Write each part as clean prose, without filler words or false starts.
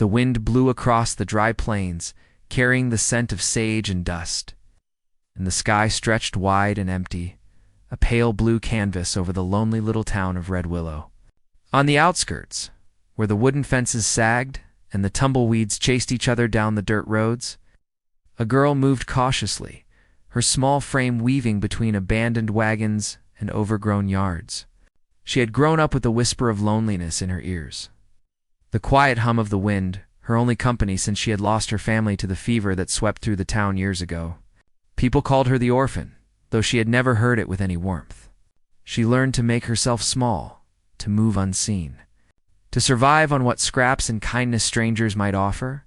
The wind blew across the dry plains, carrying the scent of sage and dust, and the sky stretched wide and empty, a pale blue canvas over the lonely little town of Red Willow. On the outskirts, where the wooden fences sagged and the tumbleweeds chased each other down the dirt roads, a girl moved cautiously, her small frame weaving between abandoned wagons and overgrown yards. She had grown up with the whisper of loneliness in her ears, the quiet hum of the wind, her only company since she had lost her family to the fever that swept through the town years ago. People called her the orphan, though she had never heard it with any warmth. She learned to make herself small, to move unseen, to survive on what scraps and kindness strangers might offer.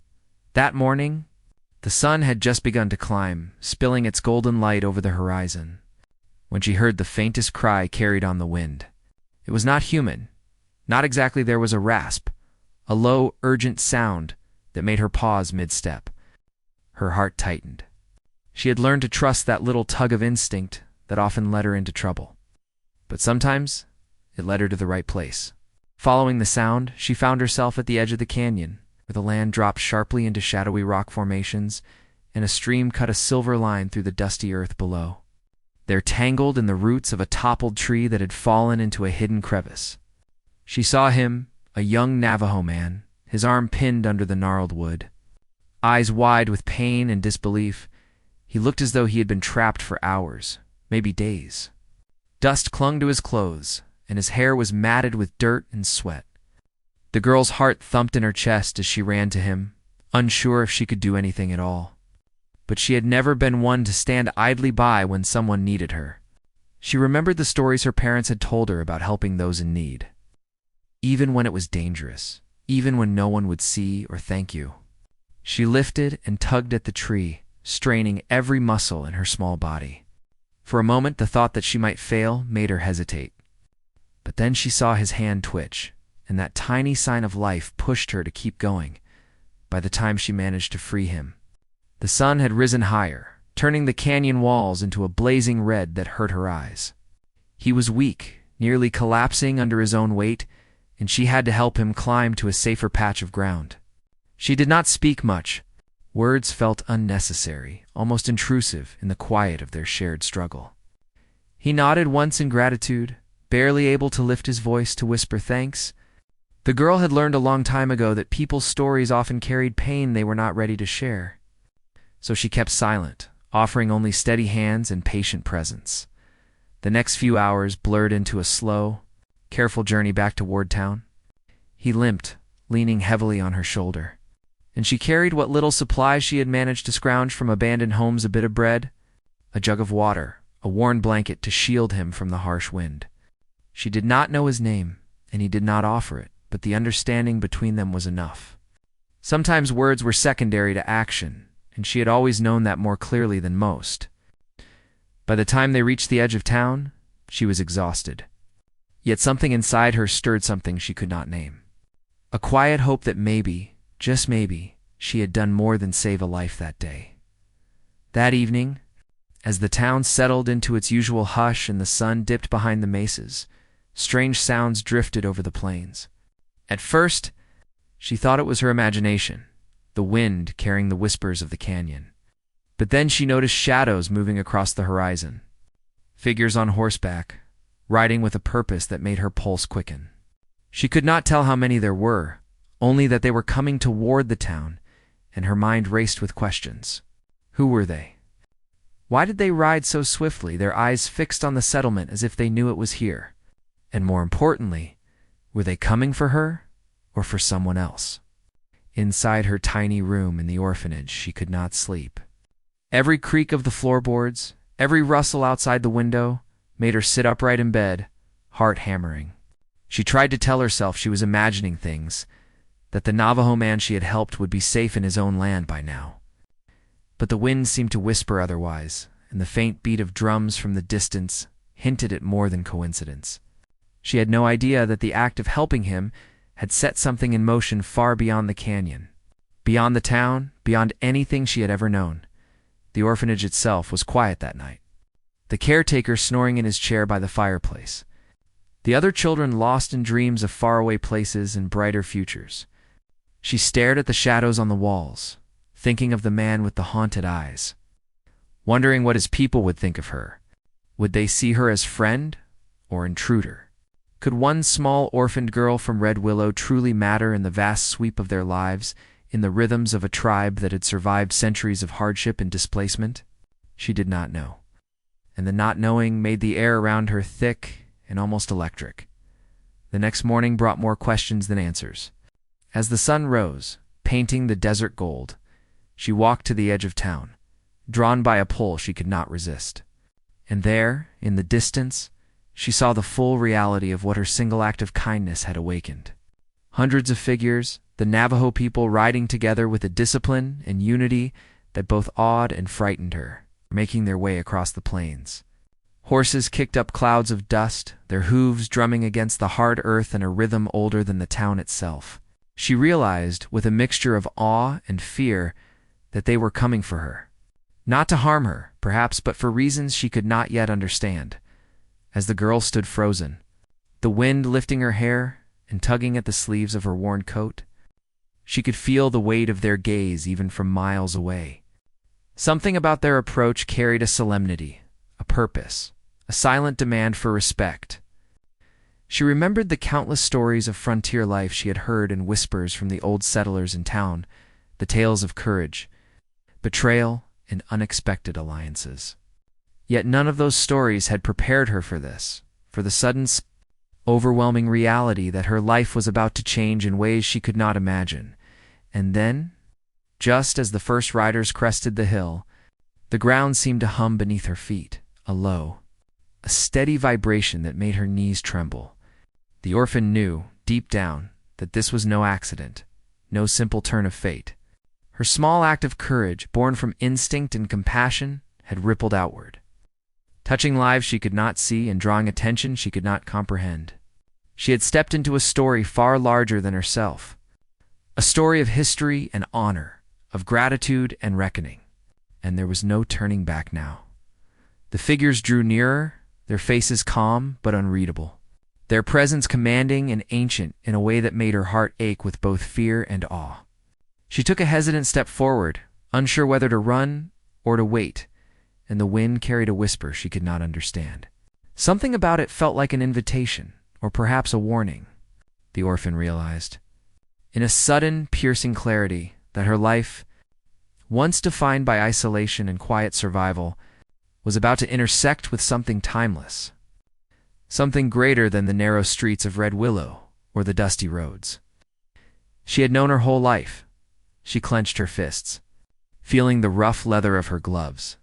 That morning, the sun had just begun to climb, spilling its golden light over the horizon, when she heard the faintest cry carried on the wind. It was not human. Not exactly. There was a rasp, a low, urgent sound that made her pause mid-step. Her heart tightened. She had learned to trust that little tug of instinct that often led her into trouble. But sometimes it led her to the right place. Following the sound, she found herself at the edge of the canyon, where the land dropped sharply into shadowy rock formations, and a stream cut a silver line through the dusty earth below. There, tangled in the roots of a toppled tree that had fallen into a hidden crevice, she saw him, a young Navajo man, his arm pinned under the gnarled wood. Eyes wide with pain and disbelief, he looked as though he had been trapped for hours, maybe days. Dust clung to his clothes, and his hair was matted with dirt and sweat. The girl's heart thumped in her chest as she ran to him, unsure if she could do anything at all. But she had never been one to stand idly by when someone needed her. She remembered the stories her parents had told her about helping those in need, even when it was dangerous, even when no one would see or thank you. She lifted and tugged at the tree, straining every muscle in her small body. For a moment, the thought that she might fail made her hesitate. But then she saw his hand twitch, and that tiny sign of life pushed her to keep going. By the time she managed to free him, the sun had risen higher, turning the canyon walls into a blazing red that hurt her eyes. He was weak, nearly collapsing under his own weight, and she had to help him climb to a safer patch of ground. She did not speak much. Words felt unnecessary, almost intrusive in the quiet of their shared struggle. He nodded once in gratitude, barely able to lift his voice to whisper thanks. The girl had learned a long time ago that people's stories often carried pain they were not ready to share. So she kept silent, offering only steady hands and patient presence. The next few hours blurred into a slow, careful journey back toward town. He limped, leaning heavily on her shoulder, and she carried what little supplies she had managed to scrounge from abandoned homes: a bit of bread, a jug of water, a worn blanket to shield him from the harsh wind. She did not know his name, and he did not offer it, but the understanding between them was enough. Sometimes words were secondary to action, and she had always known that more clearly than most. By the time they reached the edge of town, she was exhausted. Yet something inside her stirred something she could not name. A quiet hope that maybe, just maybe, she had done more than save a life that day. That evening, as the town settled into its usual hush and the sun dipped behind the mesas, strange sounds drifted over the plains. At first, she thought it was her imagination, the wind carrying the whispers of the canyon. But then she noticed shadows moving across the horizon, figures on horseback, riding with a purpose that made her pulse quicken. She could not tell how many there were, only that they were coming toward the town, and her mind raced with questions. Who were they? Why did they ride so swiftly, their eyes fixed on the settlement as if they knew it was here? And more importantly, were they coming for her or for someone else? Inside her tiny room in the orphanage, she could not sleep. Every creak of the floorboards, every rustle outside the window, made her sit upright in bed, heart hammering. She tried to tell herself she was imagining things, that the Navajo man she had helped would be safe in his own land by now. But the wind seemed to whisper otherwise, and the faint beat of drums from the distance hinted at more than coincidence. She had no idea that the act of helping him had set something in motion far beyond the canyon, beyond the town, beyond anything she had ever known. The orphanage itself was quiet that night, the caretaker snoring in his chair by the fireplace, the other children lost in dreams of faraway places and brighter futures. She stared at the shadows on the walls, thinking of the man with the haunted eyes, wondering what his people would think of her. Would they see her as friend or intruder? Could one small orphaned girl from Red Willow truly matter in the vast sweep of their lives, in the rhythms of a tribe that had survived centuries of hardship and displacement? She did not know, and the not knowing made the air around her thick and almost electric. The next morning brought more questions than answers. As the sun rose, painting the desert gold, she walked to the edge of town, drawn by a pull she could not resist. And there, in the distance, she saw the full reality of what her single act of kindness had awakened. Hundreds of figures, the Navajo people riding together with a discipline and unity that both awed and frightened her, making their way across the plains. Horses kicked up clouds of dust, their hooves drumming against the hard earth in a rhythm older than the town itself. She realized, with a mixture of awe and fear, that they were coming for her. Not to harm her, perhaps, but for reasons she could not yet understand. As the girl stood frozen, the wind lifting her hair and tugging at the sleeves of her worn coat, she could feel the weight of their gaze even from miles away. Something about their approach carried a solemnity, a purpose, a silent demand for respect. She remembered the countless stories of frontier life she had heard in whispers from the old settlers in town, the tales of courage, betrayal, and unexpected alliances. Yet none of those stories had prepared her for this, for the sudden, overwhelming reality that her life was about to change in ways she could not imagine. And then, just as the first riders crested the hill, the ground seemed to hum beneath her feet, a low, a steady vibration that made her knees tremble. The orphan knew, deep down, that this was no accident, no simple turn of fate. Her small act of courage, born from instinct and compassion, had rippled outward, touching lives she could not see and drawing attention she could not comprehend. She had stepped into a story far larger than herself, a story of history and honor, of gratitude and reckoning, and there was no turning back now. The figures drew nearer, their faces calm but unreadable, their presence commanding and ancient in a way that made her heart ache with both fear and awe. She took a hesitant step forward, unsure whether to run or to wait, and the wind carried a whisper she could not understand. Something about it felt like an invitation, or perhaps a warning, the orphan realized, in a sudden, piercing clarity that her life, once defined by isolation and quiet survival, was about to intersect with something timeless, something greater than the narrow streets of Red Willow or the dusty roads. She had known her whole life. She clenched her fists, feeling the rough leather of her gloves,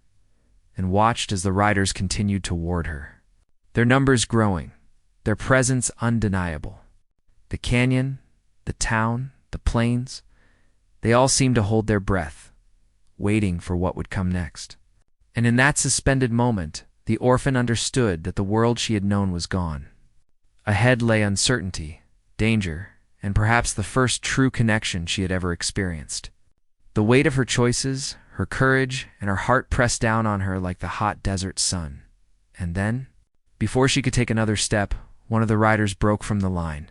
and watched as the riders continued toward her, their numbers growing, their presence undeniable. The canyon, the town, the plains, they all seemed to hold their breath, waiting for what would come next. And in that suspended moment, the orphan understood that the world she had known was gone. Ahead lay uncertainty, danger, and perhaps the first true connection she had ever experienced. The weight of her choices, her courage, and her heart pressed down on her like the hot desert sun. And then, before she could take another step, one of the riders broke from the line,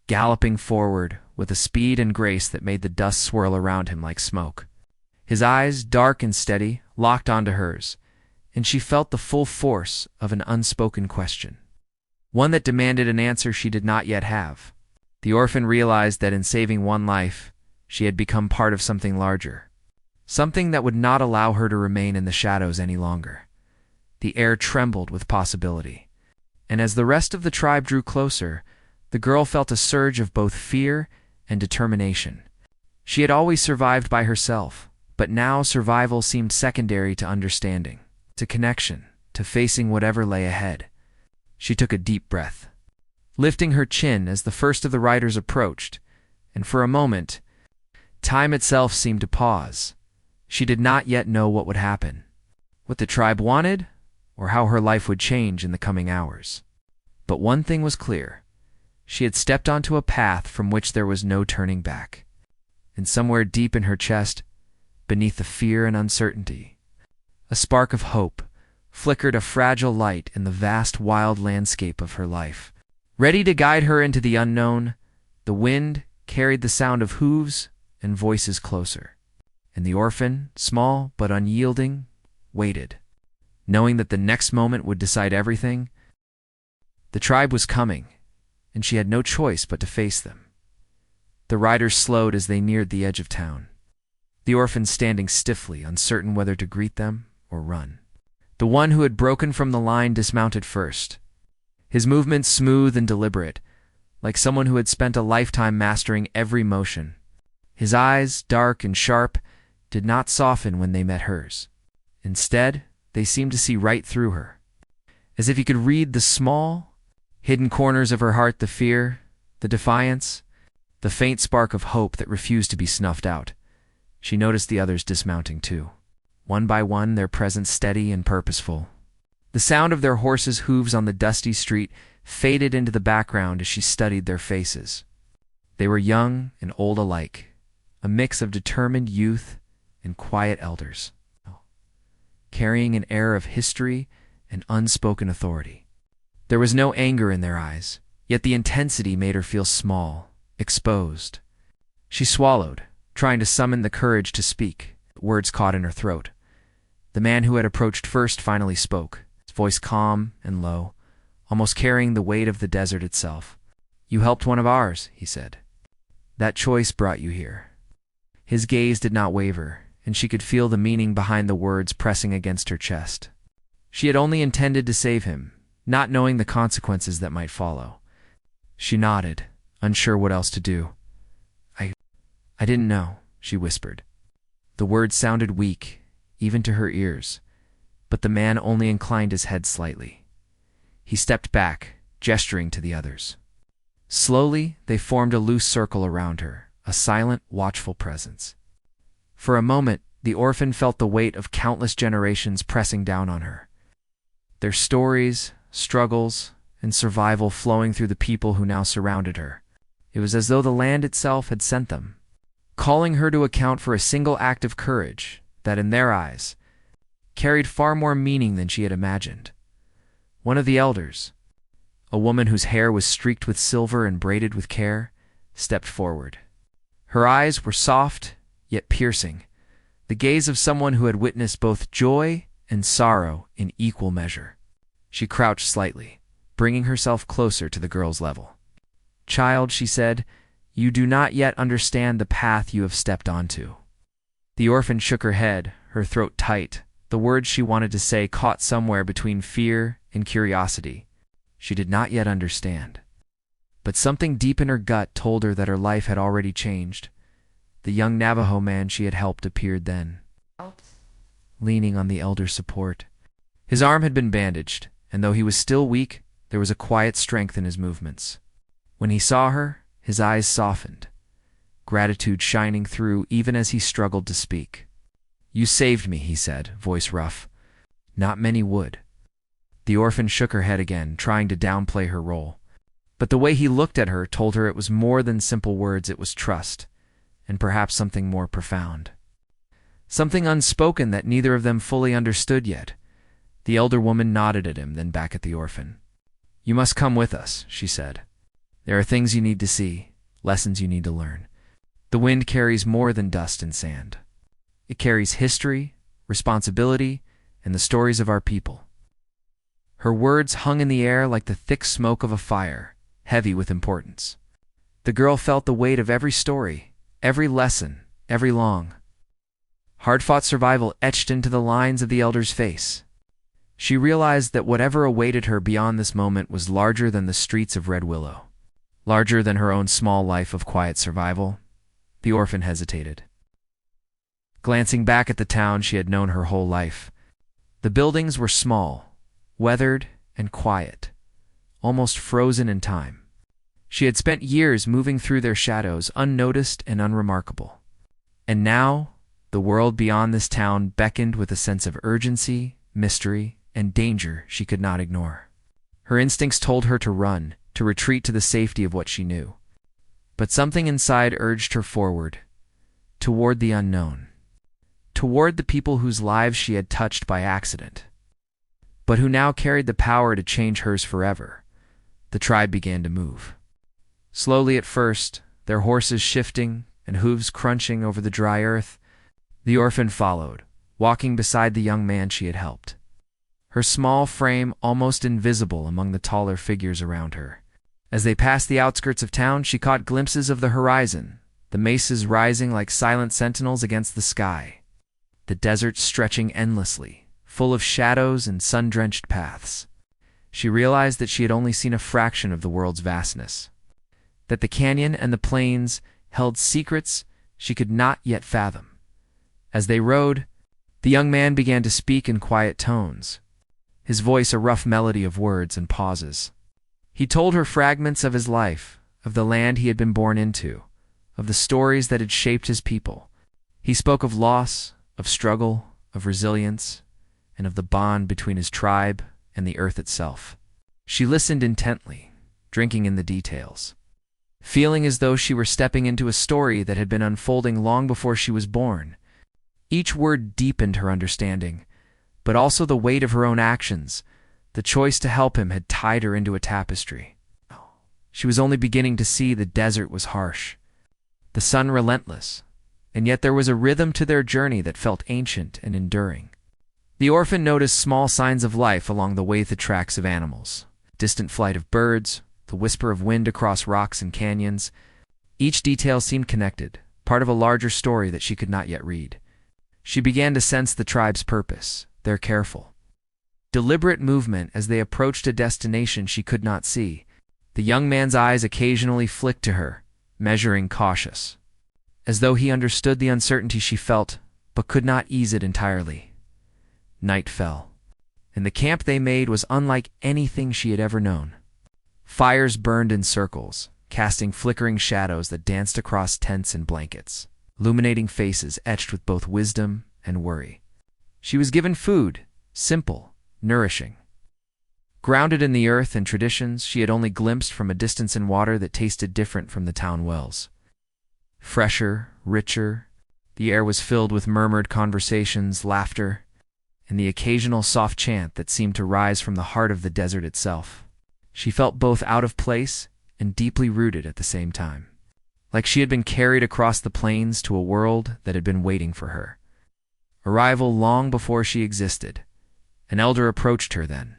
galloping forward with a speed and grace that made the dust swirl around him like smoke. His eyes, dark and steady, locked onto hers, and she felt the full force of an unspoken question, one that demanded an answer she did not yet have. The orphan realized that in saving one life, she had become part of something larger, something that would not allow her to remain in the shadows any longer. The air trembled with possibility, and as the rest of the tribe drew closer, the girl felt a surge of both fear and determination. She had always survived by herself, but now survival seemed secondary to understanding, to connection, to facing whatever lay ahead. She took a deep breath, lifting her chin as the first of the riders approached, and for a moment, time itself seemed to pause. She did not yet know what would happen, what the tribe wanted, or how her life would change in the coming hours. But one thing was clear. She had stepped onto a path from which there was no turning back. And somewhere deep in her chest, beneath the fear and uncertainty, a spark of hope flickered, a fragile light in the vast wild landscape of her life. Ready to guide her into the unknown, the wind, carried the sound of hooves and voices closer. And the orphan, small but unyielding, waited, knowing that the next moment would decide everything. The tribe was coming, and she had no choice but to face them. The riders slowed as they neared the edge of town, the orphan standing stiffly, uncertain whether to greet them or run. The one who had broken from the line dismounted first, his movements smooth and deliberate, like someone who had spent a lifetime mastering every motion. His eyes, dark and sharp, did not soften when they met hers. Instead, they seemed to see right through her, as if he could read the small, hidden corners of her heart, the fear, the defiance, the faint spark of hope that refused to be snuffed out. She noticed the others dismounting too, one by one, their presence steady and purposeful. The sound of their horses' hooves on the dusty street faded into the background as she studied their faces. They were young and old alike, a mix of determined youth and quiet elders, carrying an air of history and unspoken authority. There was no anger in their eyes, yet the intensity made her feel small, exposed. She swallowed, trying to summon the courage to speak. Words caught in her throat. The man who had approached first finally spoke, his voice calm and low, almost carrying the weight of the desert itself. "You helped one of ours," he said. "That choice brought you here." His gaze did not waver, and she could feel the meaning behind the words pressing against her chest. She had only intended to save him, not knowing the consequences that might follow. She nodded, unsure what else to do. I didn't know," she whispered. The words sounded weak, even to her ears, but the man only inclined his head slightly. He stepped back, gesturing to the others. Slowly, they formed a loose circle around her, a silent, watchful presence. For a moment, the orphan felt the weight of countless generations pressing down on her, their stories, struggles, and survival flowing through the people who now surrounded her. It was as though the land itself had sent them, calling her to account for a single act of courage that, in their eyes, carried far more meaning than she had imagined. One of the elders, a woman whose hair was streaked with silver and braided with care, stepped forward. Her eyes were soft, yet piercing, the gaze of someone who had witnessed both joy and sorrow in equal measure. She crouched slightly, bringing herself closer to the girl's level. "Child," she said, "you do not yet understand the path you have stepped onto." The orphan shook her head, her throat tight. The words she wanted to say caught somewhere between fear and curiosity. She did not yet understand. But something deep in her gut told her that her life had already changed. The young Navajo man she had helped appeared then, leaning on the elder's support. His arm had been bandaged, and though he was still weak, there was a quiet strength in his movements. When he saw her, his eyes softened, gratitude shining through even as he struggled to speak. "You saved me," he said, voice rough. "Not many would." The orphan shook her head again, trying to downplay her role. But the way he looked at her told her it was more than simple words, it was trust, and perhaps something more profound. Something unspoken that neither of them fully understood yet. The elder woman nodded at him, then back at the orphan. "You must come with us," she said. "There are things you need to see, lessons you need to learn. The wind carries more than dust and sand. It carries history, responsibility, and the stories of our people." Her words hung in the air like the thick smoke of a fire, heavy with importance. The girl felt the weight of every story, every lesson, every long, hard-fought survival etched into the lines of the elder's face. She realized that whatever awaited her beyond this moment was larger than the streets of Red Willow, larger than her own small life of quiet survival. The orphan hesitated, glancing back at the town she had known her whole life. The buildings were small, weathered, and quiet, almost frozen in time. She had spent years moving through their shadows, unnoticed and unremarkable. And now, the world beyond this town beckoned with a sense of urgency, mystery, and danger she could not ignore. Her instincts told her to run, to retreat to the safety of what she knew. But something inside urged her forward, toward the unknown, toward the people whose lives she had touched by accident, but who now carried the power to change hers forever. The tribe began to move. Slowly at first, their horses shifting and hooves crunching over the dry earth. The orphan followed, walking beside the young man she had helped, her small frame almost invisible among the taller figures around her. As they passed the outskirts of town, she caught glimpses of the horizon, the mesas rising like silent sentinels against the sky, the desert stretching endlessly, full of shadows and sun-drenched paths. She realized that she had only seen a fraction of the world's vastness, that the canyon and the plains held secrets she could not yet fathom. As they rode, the young man began to speak in quiet tones, his voice a rough melody of words and pauses. He told her fragments of his life, of the land he had been born into, of the stories that had shaped his people. He spoke of loss, of struggle, of resilience, and of the bond between his tribe and the earth itself. She listened intently, drinking in the details, feeling as though she were stepping into a story that had been unfolding long before she was born. Each word deepened her understanding, but also the weight of her own actions. The choice to help him had tied her into a tapestry. She was only beginning to see the desert was harsh, the sun relentless, and yet there was a rhythm to their journey that felt ancient and enduring. The orphan noticed small signs of life along the way, the tracks of animals, distant flight of birds, the whisper of wind across rocks and canyons. Each detail seemed connected, part of a larger story that she could not yet read. She began to sense the tribe's purpose, their careful, deliberate movement as they approached a destination she could not see. The young man's eyes occasionally flicked to her, measuring, cautious, as though he understood the uncertainty she felt, but could not ease it entirely. Night fell, and the camp they made was unlike anything she had ever known. Fires burned in circles, casting flickering shadows that danced across tents and blankets, illuminating faces etched with both wisdom and worry. She was given food, simple, nourishing, grounded in the earth and traditions she had only glimpsed from a distance, in water that tasted different from the town wells. Fresher, richer, the air was filled with murmured conversations, laughter, and the occasional soft chant that seemed to rise from the heart of the desert itself. She felt both out of place and deeply rooted at the same time, like she had been carried across the plains to a world that had been waiting for her. Arrival long before she existed. An elder approached her then,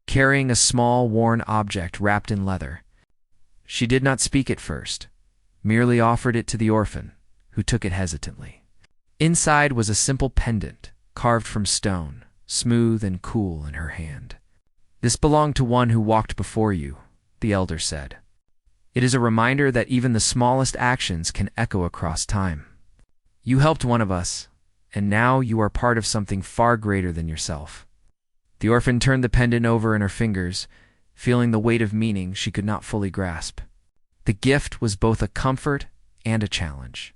carrying a small, worn object wrapped in leather. She did not speak at first, merely offered it to the orphan, who took it hesitantly. Inside was a simple pendant, carved from stone, smooth and cool in her hand. "This belonged to one who walked before you," the elder said. "It is a reminder that even the smallest actions can echo across time. You helped one of us, and now you are part of something far greater than yourself." The orphan turned the pendant over in her fingers, feeling the weight of meaning she could not fully grasp. The gift was both a comfort and a challenge,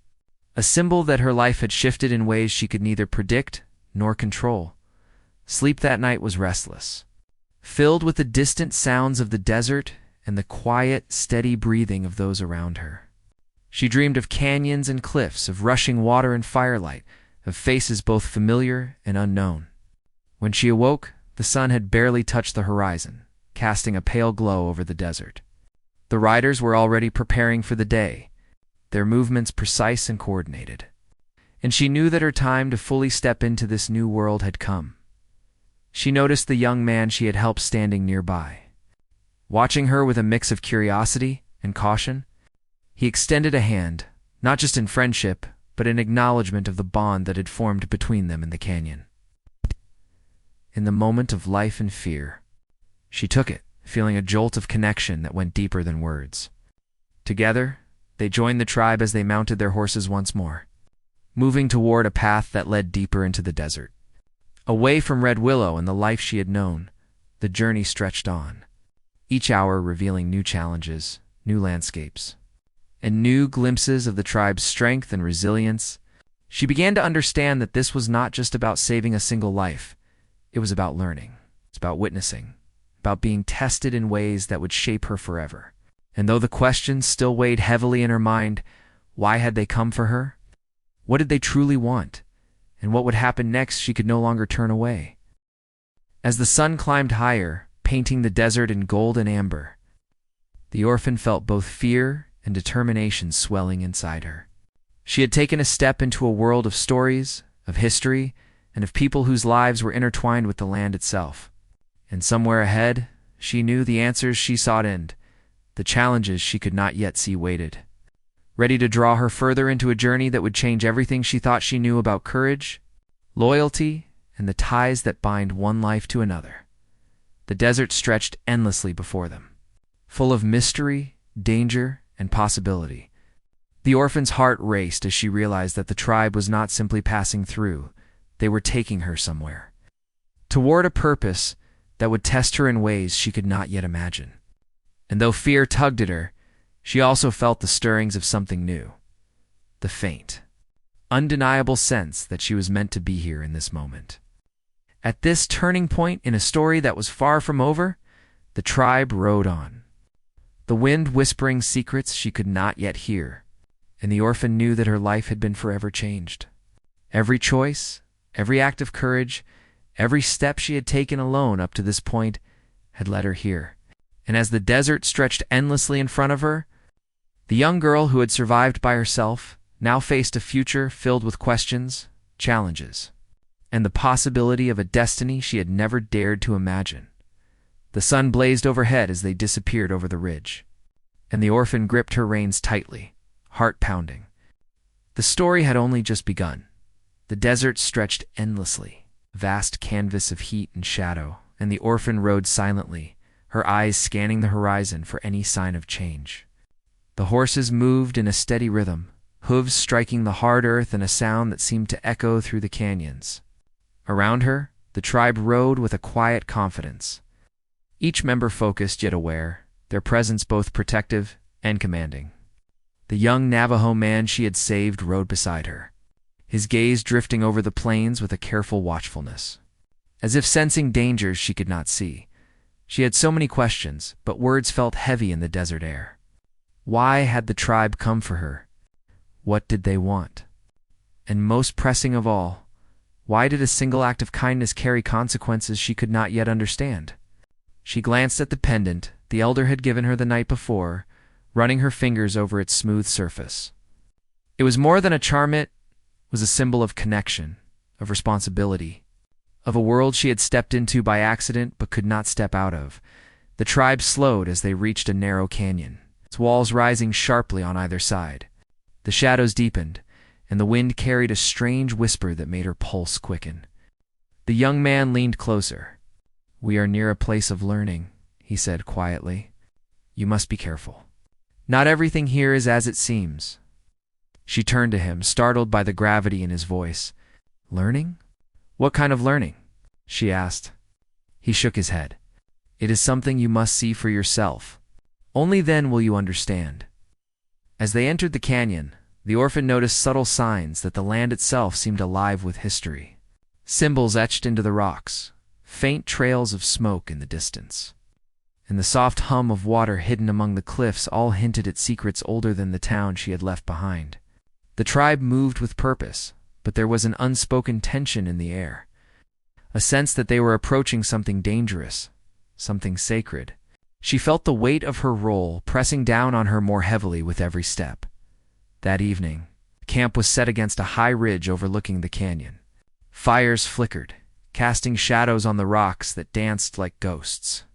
a symbol that her life had shifted in ways she could neither predict nor control. Sleep that night was restless, filled with the distant sounds of the desert and the quiet, steady breathing of those around her. She dreamed of canyons and cliffs, of rushing water and firelight, of faces both familiar and unknown. When she awoke, the sun had barely touched the horizon, casting a pale glow over the desert. The riders were already preparing for the day, their movements precise and coordinated, and she knew that her time to fully step into this new world had come. She noticed the young man she had helped standing nearby, watching her with a mix of curiosity and caution. He extended a hand, not just in friendship, but in acknowledgement of the bond that had formed between them in the canyon. In the moment of life and fear, she took it, feeling a jolt of connection that went deeper than words. Together, they joined the tribe as they mounted their horses once more, moving toward a path that led deeper into the desert. Away from Red Willow and the life she had known, the journey stretched on, each hour revealing new challenges, new landscapes, and new glimpses of the tribe's strength and resilience. She began to understand that this was not just about saving a single life. It was about learning. It's about witnessing, about being tested in ways that would shape her forever. And though the questions still weighed heavily in her mind, why had they come for her? What did they truly want? And what would happen next she could no longer turn away? As the sun climbed higher, painting the desert in gold and amber, the orphan felt both fear and determination swelling inside her. She had taken a step into a world of stories, of history, and of people whose lives were intertwined with the land itself. And somewhere ahead, she knew the answers she sought and the challenges she could not yet see waited. Ready to draw her further into a journey that would change everything she thought she knew about courage, loyalty, and the ties that bind one life to another. The desert stretched endlessly before them, full of mystery, danger, and possibility. The orphan's heart raced as she realized that the tribe was not simply passing through, they were taking her somewhere, toward a purpose that would test her in ways she could not yet imagine. And though fear tugged at her, she also felt the stirrings of something new, the faint, undeniable sense that she was meant to be here in this moment. At this turning point in a story that was far from over, the tribe rode on, the wind whispering secrets she could not yet hear, and the orphan knew that her life had been forever changed. Every choice, every act of courage, every step she had taken alone up to this point had led her here. And as the desert stretched endlessly in front of her, the young girl who had survived by herself now faced a future filled with questions, challenges, and the possibility of a destiny she had never dared to imagine. The sun blazed overhead as they disappeared over the ridge, and the orphan gripped her reins tightly, heart pounding. The story had only just begun. The desert stretched endlessly, a vast canvas of heat and shadow, and the orphan rode silently, her eyes scanning the horizon for any sign of change. The horses moved in a steady rhythm, hooves striking the hard earth in a sound that seemed to echo through the canyons. Around her, the tribe rode with a quiet confidence, each member focused yet aware, their presence both protective and commanding. The young Navajo man she had saved rode beside her, his gaze drifting over the plains with a careful watchfulness, as if sensing dangers she could not see. She had so many questions, but words felt heavy in the desert air. Why had the tribe come for her? What did they want? And most pressing of all, why did a single act of kindness carry consequences she could not yet understand? She glanced at the pendant the elder had given her the night before, running her fingers over its smooth surface. It was more than a charm, it was a symbol of connection, of responsibility, of a world she had stepped into by accident but could not step out of. The tribe slowed as they reached a narrow canyon, its walls rising sharply on either side. The shadows deepened, and the wind carried a strange whisper that made her pulse quicken. The young man leaned closer. "We are near a place of learning," he said quietly. "You must be careful. Not everything here is as it seems." She turned to him, startled by the gravity in his voice. "Learning? What kind of learning?" she asked. He shook his head. "It is something you must see for yourself. Only then will you understand." As they entered the canyon, the orphan noticed subtle signs that the land itself seemed alive with history. Symbols etched into the rocks, faint trails of smoke in the distance, and the soft hum of water hidden among the cliffs all hinted at secrets older than the town she had left behind. The tribe moved with purpose, but there was an unspoken tension in the air, a sense that they were approaching something dangerous, something sacred. She felt the weight of her role pressing down on her more heavily with every step. That evening, camp was set against a high ridge overlooking the canyon. Fires flickered, casting shadows on the rocks that danced like ghosts.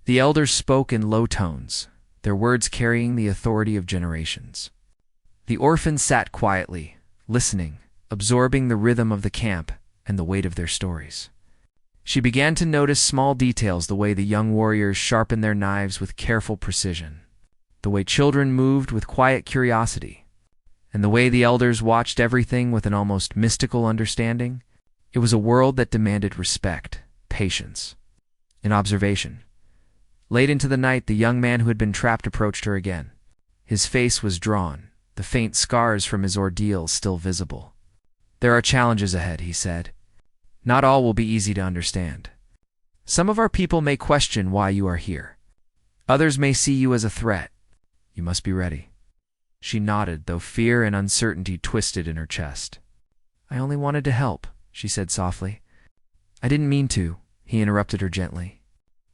The elders spoke in low tones, their words carrying the authority of generations. The orphan sat quietly, listening, absorbing the rhythm of the camp and the weight of their stories. She began to notice small details, the way the young warriors sharpened their knives with careful precision, the way children moved with quiet curiosity, and the way the elders watched everything with an almost mystical understanding. It was a world that demanded respect, patience, and observation. Late into the night, the young man who had been trapped approached her again. His face was drawn, the faint scars from his ordeal still visible. "There are challenges ahead," he said. "Not all will be easy to understand. Some of our people may question why you are here. Others may see you as a threat. You must be ready." She nodded, though fear and uncertainty twisted in her chest. "I only wanted to help," she said softly. "I didn't mean to," he interrupted her gently.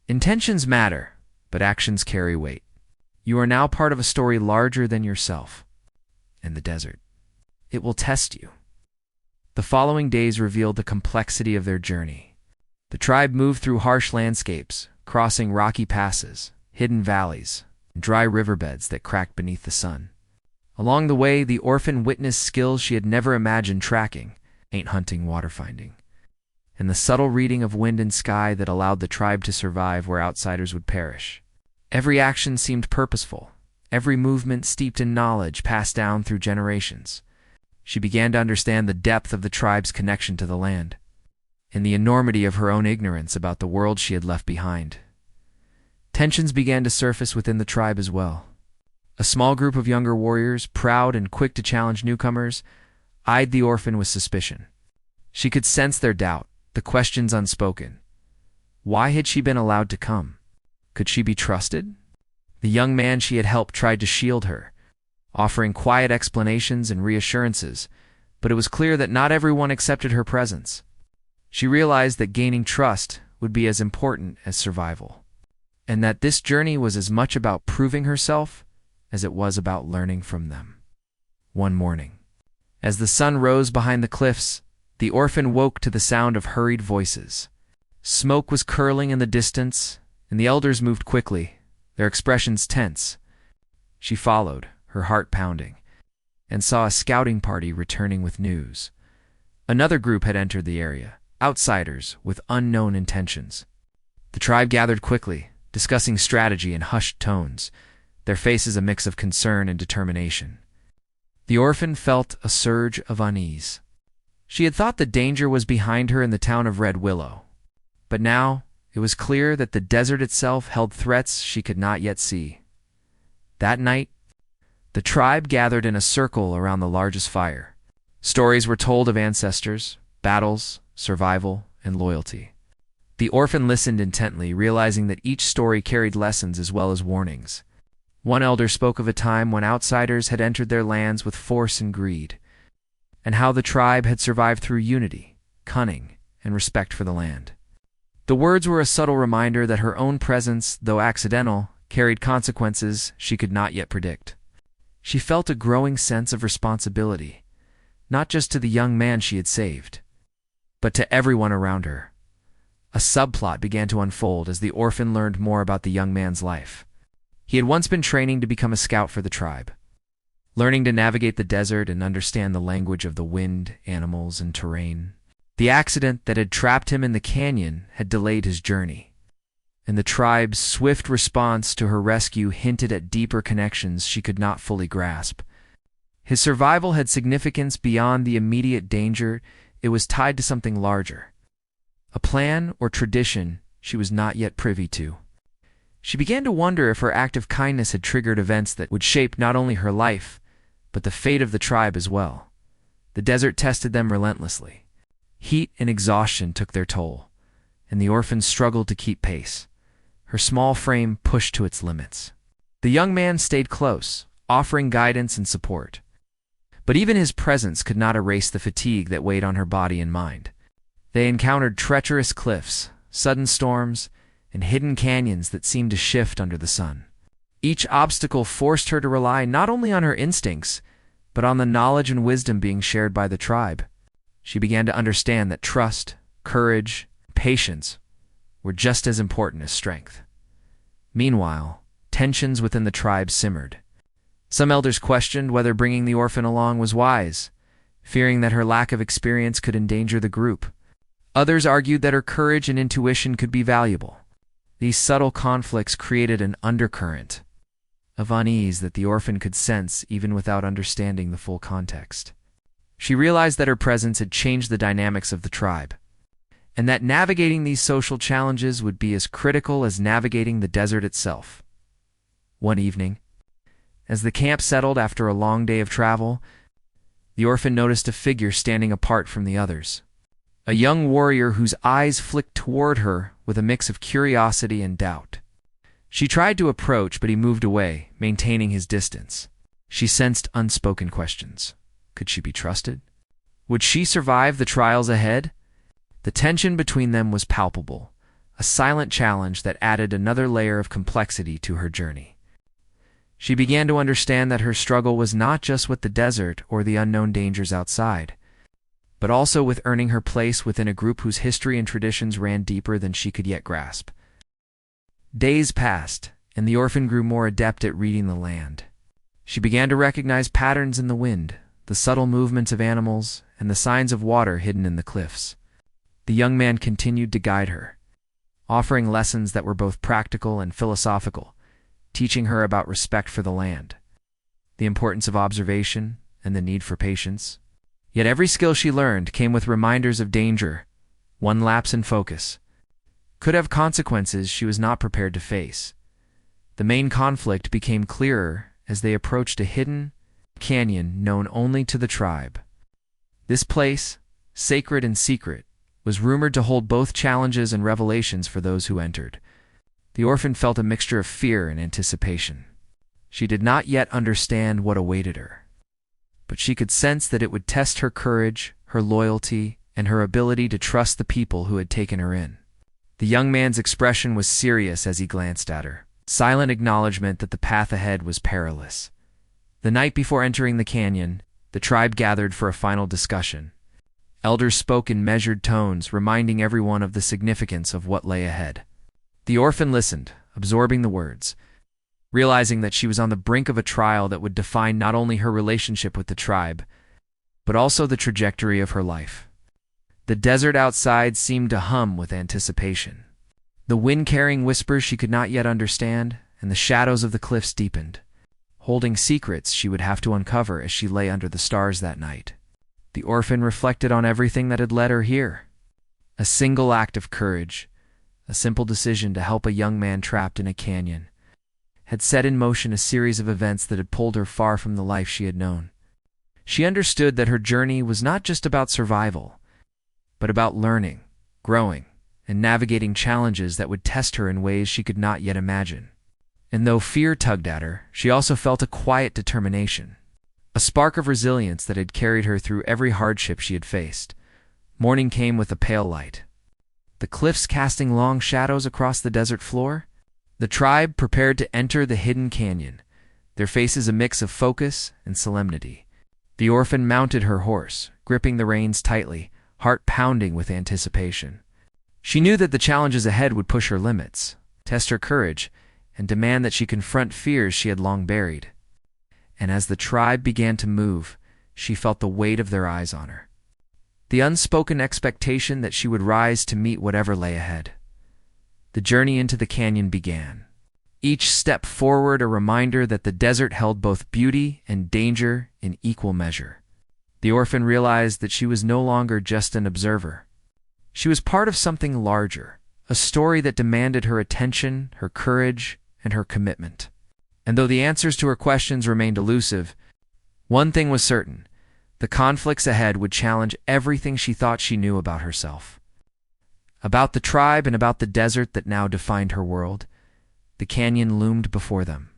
"Intentions matter, but actions carry weight. You are now part of a story larger than yourself and the desert. It will test you. The following days revealed the complexity of their journey. The tribe moved through harsh landscapes, crossing rocky passes, hidden valleys, and dry riverbeds that cracked beneath the sun. Along the way, the orphan witnessed skills she had never imagined tracking, ain't hunting, water finding, and the subtle reading of wind and sky that allowed the tribe to survive where outsiders would perish. Every action seemed purposeful, every movement steeped in knowledge passed down through generations. She began to understand the depth of the tribe's connection to the land, and the enormity of her own ignorance about the world she had left behind. Tensions began to surface within the tribe as well. A small group of younger warriors, proud and quick to challenge newcomers, eyed the orphan with suspicion. She could sense their doubt, the questions unspoken. Why had she been allowed to come? Could she be trusted? The young man she had helped tried to shield her, offering quiet explanations and reassurances, but it was clear that not everyone accepted her presence. She realized that gaining trust would be as important as survival, and that this journey was as much about proving herself as it was about learning from them. One morning, as the sun rose behind the cliffs, the orphan woke to the sound of hurried voices. Smoke was curling in the distance, and the elders moved quickly, their expressions tense. She followed, her heart pounding, and saw a scouting party returning with news. Another group had entered the area, outsiders with unknown intentions. The tribe gathered quickly, discussing strategy in hushed tones, their faces a mix of concern and determination. The orphan felt a surge of unease. She had thought the danger was behind her in the town of Red Willow, but now it was clear that the desert itself held threats she could not yet see. That night, the tribe gathered in a circle around the largest fire. Stories were told of ancestors, battles, survival, and loyalty. The orphan listened intently, realizing that each story carried lessons as well as warnings. One elder spoke of a time when outsiders had entered their lands with force and greed, and how the tribe had survived through unity, cunning, and respect for the land. The words were a subtle reminder that her own presence, though accidental, carried consequences she could not yet predict. She felt a growing sense of responsibility, not just to the young man she had saved, but to everyone around her. A subplot began to unfold as the orphan learned more about the young man's life. He had once been training to become a scout for the tribe, learning to navigate the desert and understand the language of the wind, animals, and terrain. The accident that had trapped him in the canyon had delayed his journey, and the tribe's swift response to her rescue hinted at deeper connections she could not fully grasp. His survival had significance beyond the immediate danger. It was tied to something larger, a plan or tradition she was not yet privy to. She began to wonder if her act of kindness had triggered events that would shape not only her life, but the fate of the tribe as well. The desert tested them relentlessly. Heat and exhaustion took their toll, and the orphan struggled to keep pace, her small frame pushed to its limits. The young man stayed close, offering guidance and support. But even his presence could not erase the fatigue that weighed on her body and mind. They encountered treacherous cliffs, sudden storms, and hidden canyons that seemed to shift under the sun. Each obstacle forced her to rely not only on her instincts, but on the knowledge and wisdom being shared by the tribe. She began to understand that trust, courage, and patience were just as important as strength. Meanwhile, tensions within the tribe simmered. Some elders questioned whether bringing the orphan along was wise, fearing that her lack of experience could endanger the group. Others argued that her courage and intuition could be valuable. These subtle conflicts created an undercurrent of unease that the orphan could sense even without understanding the full context. She realized that her presence had changed the dynamics of the tribe, and that navigating these social challenges would be as critical as navigating the desert itself. One evening, as the camp settled after a long day of travel, the orphan noticed a figure standing apart from the others. A young warrior whose eyes flicked toward her with a mix of curiosity and doubt. She tried to approach, but he moved away, maintaining his distance. She sensed unspoken questions. Could she be trusted? Would she survive the trials ahead? The tension between them was palpable, a silent challenge that added another layer of complexity to her journey. She began to understand that her struggle was not just with the desert or the unknown dangers outside, but also with earning her place within a group whose history and traditions ran deeper than she could yet grasp. Days passed, and the orphan grew more adept at reading the land. She began to recognize patterns in the wind, the subtle movements of animals, and the signs of water hidden in the cliffs. The young man continued to guide her, offering lessons that were both practical and philosophical, teaching her about respect for the land, the importance of observation, and the need for patience. Yet every skill she learned came with reminders of danger. One lapse in focus could have consequences she was not prepared to face. The main conflict became clearer as they approached a hidden canyon known only to the tribe. This place, sacred and secret, was rumored to hold both challenges and revelations for those who entered. The orphan felt a mixture of fear and anticipation. She did not yet understand what awaited her, but she could sense that it would test her courage, her loyalty, and her ability to trust the people who had taken her in. The young man's expression was serious as he glanced at her, silent acknowledgement that the path ahead was perilous. The night before entering the canyon, the tribe gathered for a final discussion. Elders spoke in measured tones, reminding everyone of the significance of what lay ahead. The orphan listened, absorbing the words, realizing that she was on the brink of a trial that would define not only her relationship with the tribe, but also the trajectory of her life. The desert outside seemed to hum with anticipation. The wind carrying whispers she could not yet understand, and the shadows of the cliffs deepened, holding secrets she would have to uncover as she lay under the stars that night. The orphan reflected on everything that had led her here. A single act of courage, a simple decision to help a young man trapped in a canyon, had set in motion a series of events that had pulled her far from the life she had known. She understood that her journey was not just about survival, but about learning, growing, and navigating challenges that would test her in ways she could not yet imagine. And though fear tugged at her, she also felt a quiet determination, a spark of resilience that had carried her through every hardship she had faced. Morning came with a pale light, the cliffs casting long shadows across the desert floor. The tribe prepared to enter the hidden canyon, their faces a mix of focus and solemnity. The orphan mounted her horse, gripping the reins tightly, heart pounding with anticipation. She knew that the challenges ahead would push her limits, test her courage, and demand that she confront fears she had long buried. And as the tribe began to move, she felt the weight of their eyes on her, the unspoken expectation that she would rise to meet whatever lay ahead. The journey into the canyon began, each step forward a reminder that the desert held both beauty and danger in equal measure. The orphan realized that she was no longer just an observer. She was part of something larger, a story that demanded her attention, her courage, and her commitment. And though the answers to her questions remained elusive, one thing was certain: the conflicts ahead would challenge everything she thought she knew about herself. About the tribe and about the desert that now defined her world, the canyon loomed before them,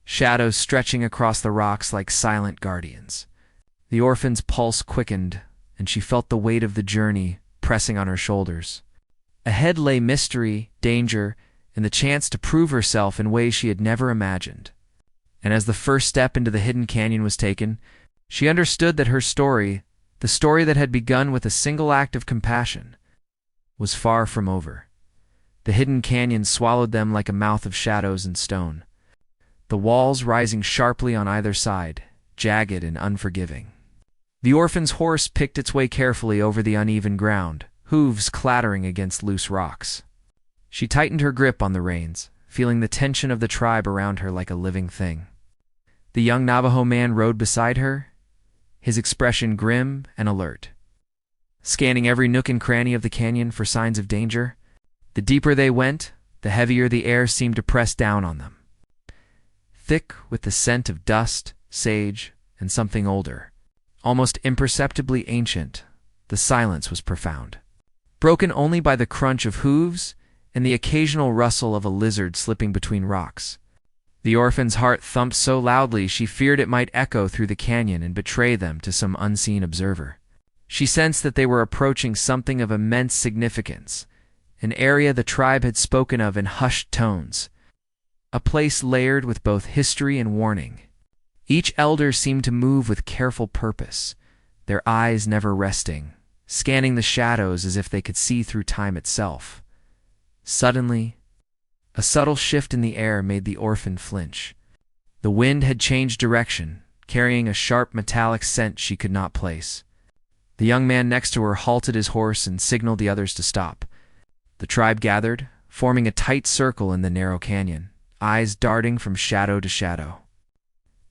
shadows stretching across the rocks like silent guardians. The orphan's pulse quickened, and she felt the weight of the journey pressing on her shoulders. Ahead lay mystery, danger, and the chance to prove herself in ways she had never imagined. And as the first step into the hidden canyon was taken, she understood that her story, the story that had begun with a single act of compassion, was far from over. The hidden canyon swallowed them like a mouth of shadows and stone, the walls rising sharply on either side, jagged and unforgiving. The orphan's horse picked its way carefully over the uneven ground, hooves clattering against loose rocks. She tightened her grip on the reins, feeling the tension of the tribe around her like a living thing. The young Navajo man rode beside her, his expression grim and alert, scanning every nook and cranny of the canyon for signs of danger. The deeper they went, the heavier the air seemed to press down on them, thick with the scent of dust, sage, and something older, almost imperceptibly ancient. The silence was profound, broken only by the crunch of hooves and the occasional rustle of a lizard slipping between rocks. The orphan's heart thumped so loudly she feared it might echo through the canyon and betray them to some unseen observer. She sensed that they were approaching something of immense significance, an area the tribe had spoken of in hushed tones, a place layered with both history and warning. Each elder seemed to move with careful purpose, their eyes never resting, scanning the shadows as if they could see through time itself. Suddenly, a subtle shift in the air made the orphan flinch. The wind had changed direction, carrying a sharp metallic scent she could not place. The young man next to her halted his horse and signaled the others to stop. The tribe gathered, forming a tight circle in the narrow canyon, eyes darting from shadow to shadow.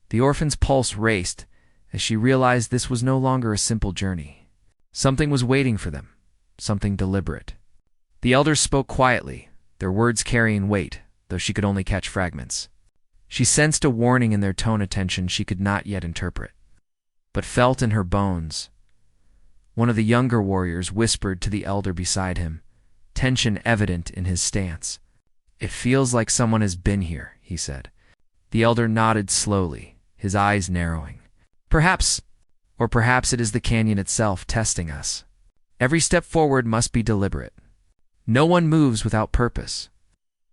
The orphan's pulse raced as she realized this was no longer a simple journey. Something was waiting for them, something deliberate. The elders spoke quietly, their words carrying weight, though she could only catch fragments. She sensed a warning in their tone, attention she could not yet interpret, but felt in her bones. One of the younger warriors whispered to the elder beside him, tension evident in his stance. "It feels like someone has been here," he said. The elder nodded slowly, his eyes narrowing. Perhaps it is the canyon itself testing us. Every step forward must be deliberate. No one moves without purpose."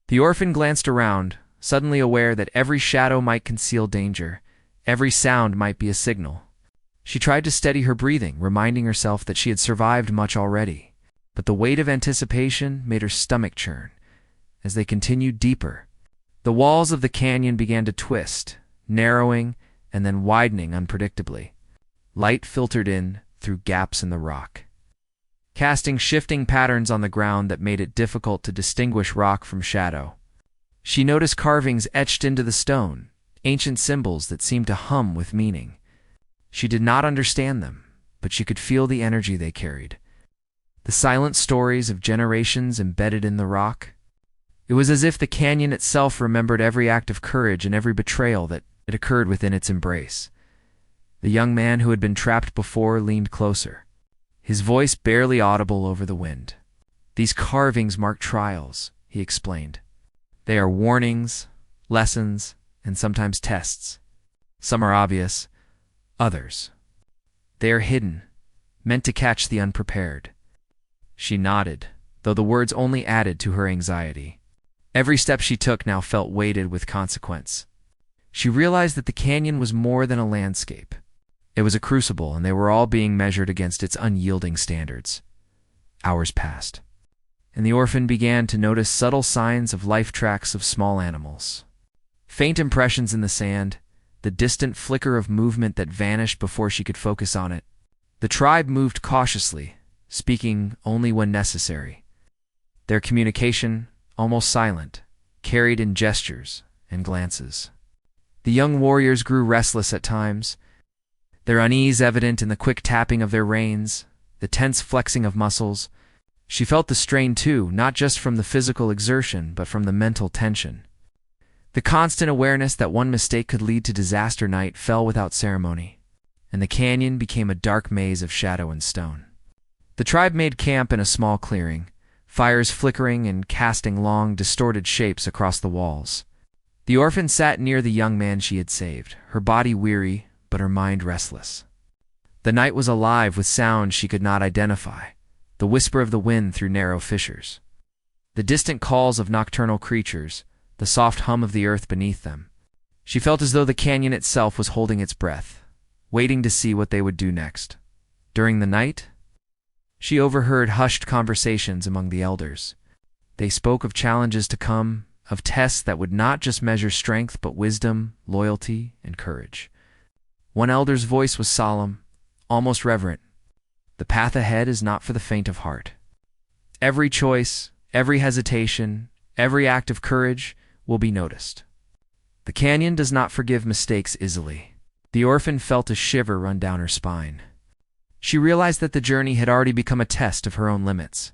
The orphan glanced around, suddenly aware that every shadow might conceal danger, every sound might be a signal. She tried to steady her breathing, reminding herself that she had survived much already, but the weight of anticipation made her stomach churn. As they continued deeper, the walls of the canyon began to twist, narrowing and then widening unpredictably. Light filtered in through gaps in the rock, casting shifting patterns on the ground that made it difficult to distinguish rock from shadow. She noticed carvings etched into the stone, ancient symbols that seemed to hum with meaning. She did not understand them, but she could feel the energy they carried. The silent stories of generations embedded in the rock. It was as if the canyon itself remembered every act of courage and every betrayal that had occurred within its embrace. The young man who had been trapped before leaned closer, his voice barely audible over the wind. "These carvings mark trials," he explained. "They are warnings, lessons, and sometimes tests. Some are obvious, others. They are hidden, meant to catch the unprepared." She nodded, though the words only added to her anxiety. Every step she took now felt weighted with consequence. She realized that the canyon was more than a landscape. It was a crucible, and they were all being measured against its unyielding standards. Hours passed, and the orphan began to notice subtle signs of life tracks of small animals. Faint impressions in the sand, the distant flicker of movement that vanished before she could focus on it. The tribe moved cautiously, speaking only when necessary. Their communication, almost silent, carried in gestures and glances. The young warriors grew restless at times, their unease evident in the quick tapping of their reins, the tense flexing of muscles. She felt the strain too, not just from the physical exertion, but from the mental tension. The constant awareness that one mistake could lead to disaster night fell without ceremony, and the canyon became a dark maze of shadow and stone. The tribe made camp in a small clearing, fires flickering and casting long, distorted shapes across the walls. The orphan sat near the young man she had saved, her body weary, but her mind restless. The night was alive with sounds she could not identify, the whisper of the wind through narrow fissures, the distant calls of nocturnal creatures, the soft hum of the earth beneath them. She felt as though the canyon itself was holding its breath, waiting to see what they would do next. During the night, she overheard hushed conversations among the elders. They spoke of challenges to come, of tests that would not just measure strength but wisdom, loyalty, and courage. One elder's voice was solemn, almost reverent. "The path ahead is not for the faint of heart. Every choice, every hesitation, every act of courage will be noticed. The canyon does not forgive mistakes easily." The orphan felt a shiver run down her spine. She realized that the journey had already become a test of her own limits,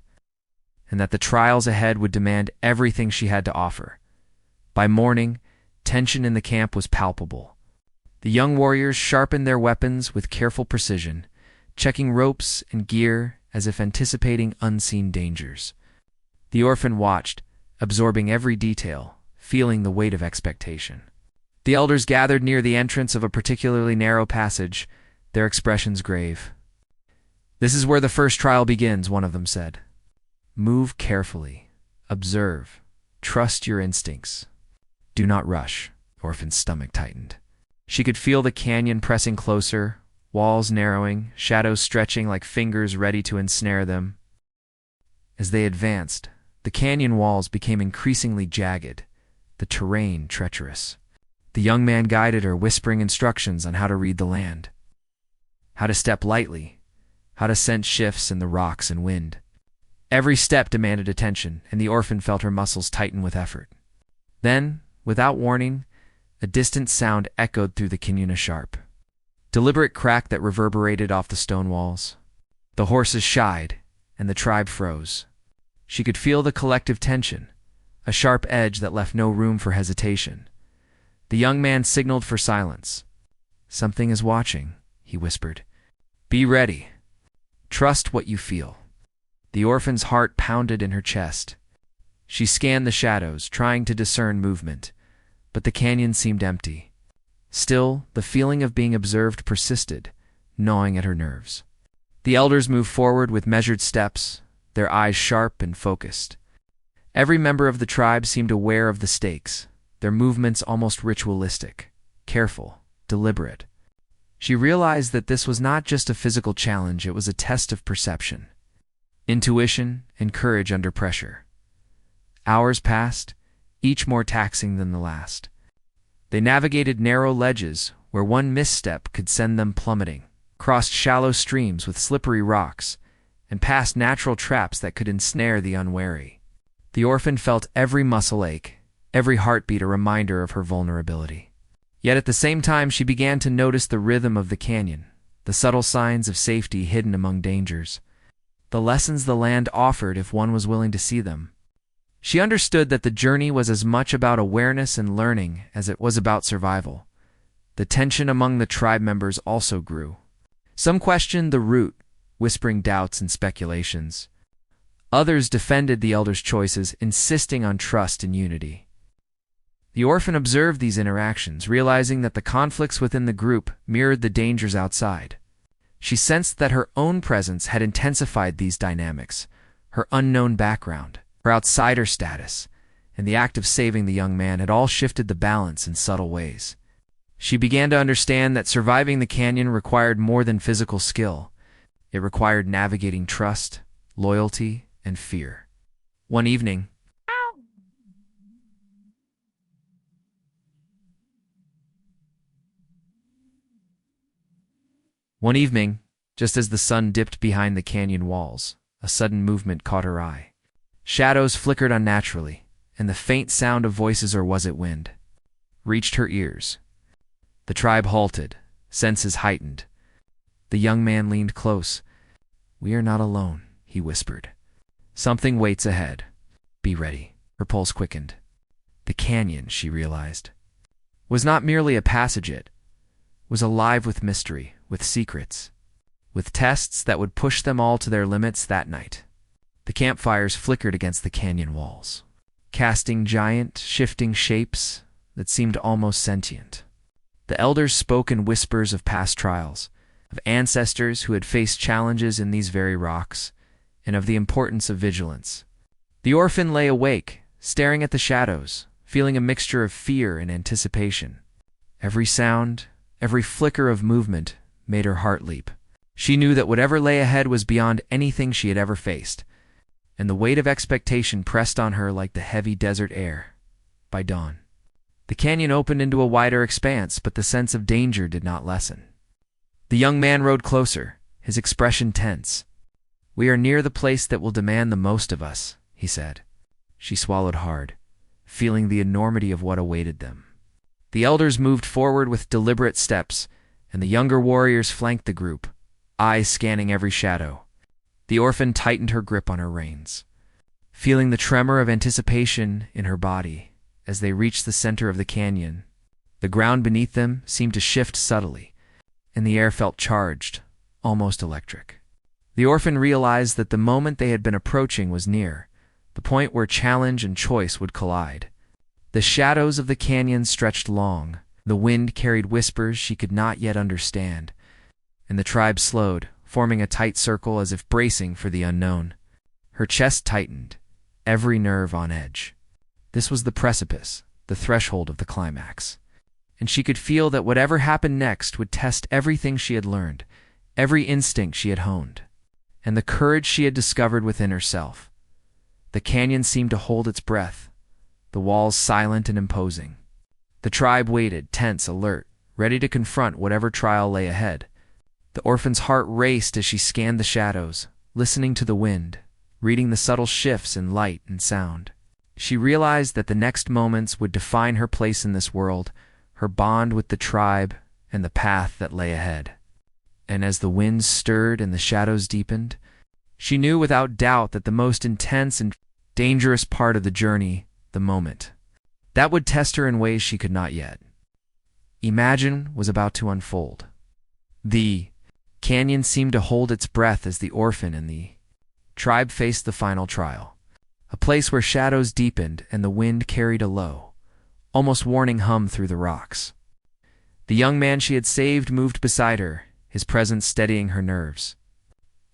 and that the trials ahead would demand everything she had to offer. By morning, tension in the camp was palpable. The young warriors sharpened their weapons with careful precision, checking ropes and gear as if anticipating unseen dangers. The orphan watched, absorbing every detail, feeling the weight of expectation. The elders gathered near the entrance of a particularly narrow passage, their expressions grave. "This is where the first trial begins," one of them said. "Move carefully. Observe. Trust your instincts." Do not rush. Orphan's stomach tightened. She could feel the canyon pressing closer, walls narrowing, shadows stretching like fingers ready to ensnare them. As they advanced, the canyon walls became increasingly jagged, the terrain treacherous. The young man guided her, whispering instructions on how to read the land, how to step lightly, how to sense shifts in the rocks and wind. Every step demanded attention, and the orphan felt her muscles tighten with effort. Then, without warning, a distant sound echoed through the canyon, a sharp, deliberate crack that reverberated off the stone walls. The horses shied, and the tribe froze. She could feel the collective tension, a sharp edge that left no room for hesitation. The young man signaled for silence. "Something is watching," he whispered. "Be ready. Trust what you feel." The orphan's heart pounded in her chest. She scanned the shadows, trying to discern movement, but the canyon seemed empty. Still, the feeling of being observed persisted, gnawing at her nerves. The elders moved forward with measured steps, their eyes sharp and focused. Every member of the tribe seemed aware of the stakes, their movements almost ritualistic, careful, deliberate. She realized that this was not just a physical challenge, it was a test of perception, intuition, and courage under pressure. Hours passed, each more taxing than the last. They navigated narrow ledges where one misstep could send them plummeting, crossed shallow streams with slippery rocks, and passed natural traps that could ensnare the unwary. The orphan felt every muscle ache, every heartbeat a reminder of her vulnerability. Yet at the same time she began to notice the rhythm of the canyon, the subtle signs of safety hidden among dangers, the lessons the land offered if one was willing to see them. She understood that the journey was as much about awareness and learning as it was about survival. The tension among the tribe members also grew. Some questioned the route, whispering doubts and speculations. Others defended the elders' choices, insisting on trust and unity. The orphan observed these interactions, realizing that the conflicts within the group mirrored the dangers outside. She sensed that her own presence had intensified these dynamics, her unknown background, her outsider status, and the act of saving the young man had all shifted the balance in subtle ways. She began to understand that surviving the canyon required more than physical skill. It required navigating trust, loyalty, and fear. One evening, just as the sun dipped behind the canyon walls, a sudden movement caught her eye. Shadows flickered unnaturally, and the faint sound of voices, or was it wind, reached her ears. The tribe halted, senses heightened. The young man leaned close. "We are not alone," he whispered. "Something waits ahead. Be ready." Her pulse quickened. The canyon, she realized, was not merely a passage, it was alive with mystery, with secrets, with tests that would push them all to their limits that night. The campfires flickered against the canyon walls, casting giant, shifting shapes that seemed almost sentient. The elders spoke in whispers of past trials, of ancestors who had faced challenges in these very rocks, and of the importance of vigilance. The orphan lay awake, staring at the shadows, feeling a mixture of fear and anticipation. Every sound, every flicker of movement made her heart leap. She knew that whatever lay ahead was beyond anything she had ever faced, and the weight of expectation pressed on her like the heavy desert air. By dawn, the canyon opened into a wider expanse, but the sense of danger did not lessen. The young man rode closer, his expression tense. "We are near the place that will demand the most of us," he said. She swallowed hard, feeling the enormity of what awaited them. The elders moved forward with deliberate steps, and the younger warriors flanked the group, eyes scanning every shadow. The orphan tightened her grip on her reins, feeling the tremor of anticipation in her body. As they reached the center of the canyon, the ground beneath them seemed to shift subtly, and the air felt charged, almost electric. The orphan realized that the moment they had been approaching was near, the point where challenge and choice would collide. The shadows of the canyon stretched long, the wind carried whispers she could not yet understand, and the tribe slowed, forming a tight circle as if bracing for the unknown. Her chest tightened, every nerve on edge. This was the precipice, the threshold of the climax. And she could feel that whatever happened next would test everything she had learned, every instinct she had honed, and the courage she had discovered within herself. The canyon seemed to hold its breath, the walls silent and imposing. The tribe waited, tense, alert, ready to confront whatever trial lay ahead. The orphan's heart raced as she scanned the shadows, listening to the wind, reading the subtle shifts in light and sound. She realized that the next moments would define her place in this world, her bond with the tribe, and the path that lay ahead. And as the winds stirred and the shadows deepened, she knew without doubt that the most intense and dangerous part of the journey, the moment, that would test her in ways she could not yet imagine, was about to unfold. The canyon seemed to hold its breath as the orphan and the tribe faced the final trial, a place where shadows deepened and the wind carried a low, almost warning hum through the rocks. The young man she had saved moved beside her, his presence steadying her nerves.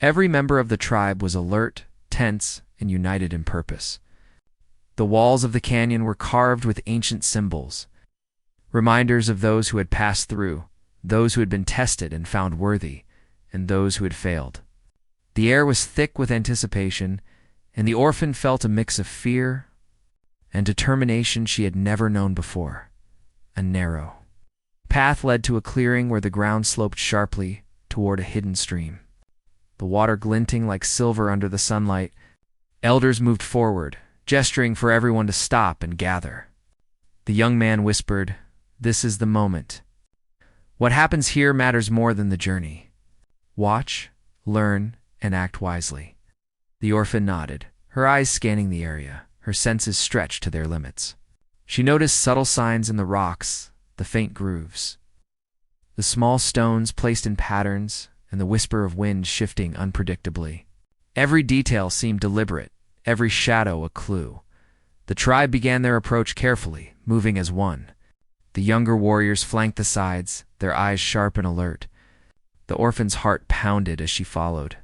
Every member of the tribe was alert, tense, and united in purpose. The walls of the canyon were carved with ancient symbols, reminders of those who had passed through, those who had been tested and found worthy, and those who had failed. The air was thick with anticipation, and the orphan felt a mix of fear and determination she had never known before. A narrow path led to a clearing where the ground sloped sharply toward a hidden stream. The water glinting like silver under the sunlight, elders moved forward, gesturing for everyone to stop and gather. The young man whispered, "This is the moment. What happens here matters more than the journey. Watch, learn, and act wisely." The orphan nodded, her eyes scanning the area, her senses stretched to their limits. She noticed subtle signs in the rocks, the faint grooves, the small stones placed in patterns, and the whisper of wind shifting unpredictably. Every detail seemed deliberate, every shadow a clue. The tribe began their approach carefully, moving as one. The younger warriors flanked the sides, their eyes sharp and alert. The orphan's heart pounded as she followed,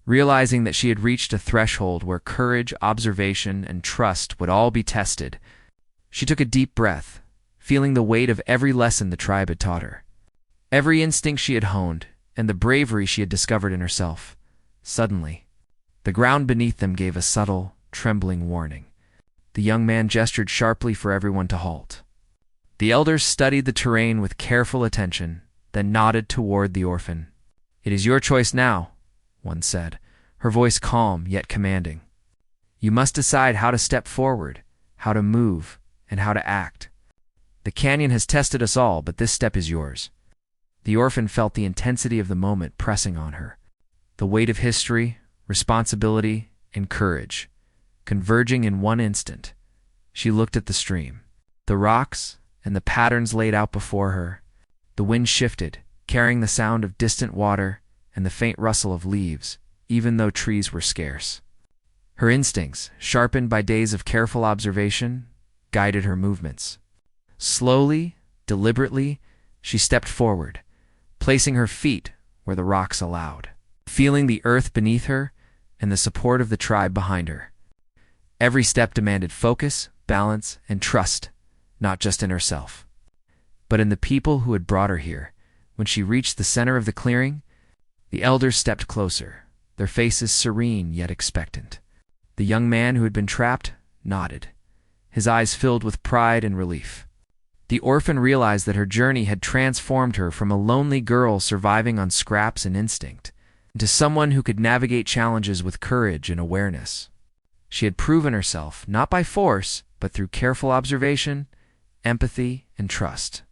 realizing that she had reached a threshold where courage, observation, and trust would all be tested. She took a deep breath, feeling the weight of every lesson the tribe had taught her, every instinct she had honed, and the bravery she had discovered in herself. Suddenly, the ground beneath them gave a subtle, trembling warning. The young man gestured sharply for everyone to halt. The elders studied the terrain with careful attention, then nodded toward the orphan. "It is your choice now," one said, her voice calm yet commanding. "You must decide how to step forward, how to move, and how to act. The canyon has tested us all, but this step is yours." The orphan felt the intensity of the moment pressing on her, the weight of history, responsibility, and courage, converging in one instant. She looked at the stream, the rocks, and the patterns laid out before her. The wind shifted, carrying the sound of distant water and the faint rustle of leaves, even though trees were scarce. Her instincts, sharpened by days of careful observation, guided her movements. Slowly, deliberately, she stepped forward, placing her feet where the rocks allowed, feeling the earth beneath her and the support of the tribe behind her. Every step demanded focus, balance, and trust, not just in herself, but in the people who had brought her here. When she reached the center of the clearing, the elders stepped closer, their faces serene yet expectant. The young man who had been trapped nodded, his eyes filled with pride and relief. The orphan realized that her journey had transformed her from a lonely girl surviving on scraps and instinct into someone who could navigate challenges with courage and awareness. She had proven herself, not by force, but through careful observation, empathy, and trust.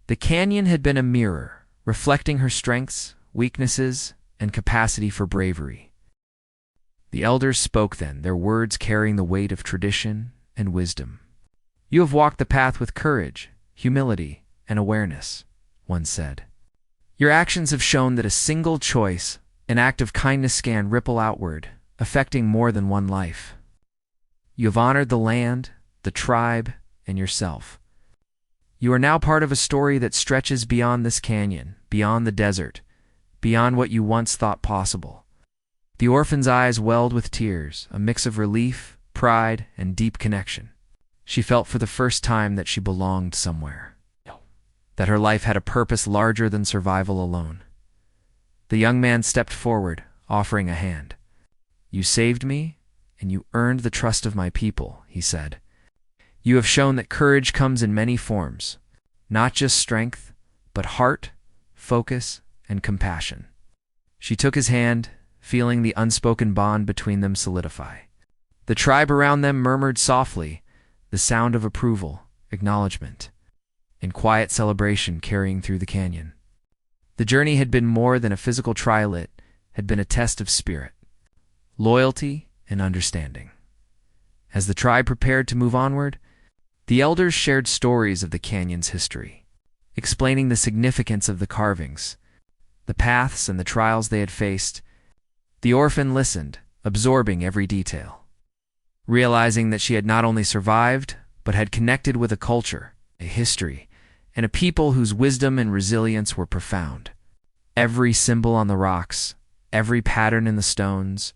The canyon had been a mirror, reflecting her strengths, weaknesses, and capacity for bravery. The elders spoke then, their words carrying the weight of tradition and wisdom. "You have walked the path with courage, humility, and awareness," one said. "Your actions have shown that a single choice, an act of kindness, can ripple outward, affecting more than one life. You have honored the land, the tribe, and yourself. You are now part of a story that stretches beyond this canyon, beyond the desert, beyond what you once thought possible." The orphan's eyes welled with tears, a mix of relief, pride, and deep connection. She felt for the first time that she belonged somewhere, that her life had a purpose larger than survival alone. The young man stepped forward, offering a hand. "You saved me, and you earned the trust of my people," he said. "You have shown that courage comes in many forms, not just strength, but heart, focus, and compassion." She took his hand, feeling the unspoken bond between them solidify. The tribe around them murmured softly, the sound of approval, acknowledgement, and quiet celebration carrying through the canyon. The journey had been more than a physical trial, it had been a test of spirit, loyalty, and understanding. As the tribe prepared to move onward, the elders shared stories of the canyon's history, explaining the significance of the carvings, the paths, and the trials they had faced. The orphan listened, absorbing every detail, realizing that she had not only survived, but had connected with a culture, a history, and a people whose wisdom and resilience were profound. Every symbol on the rocks, every pattern in the stones,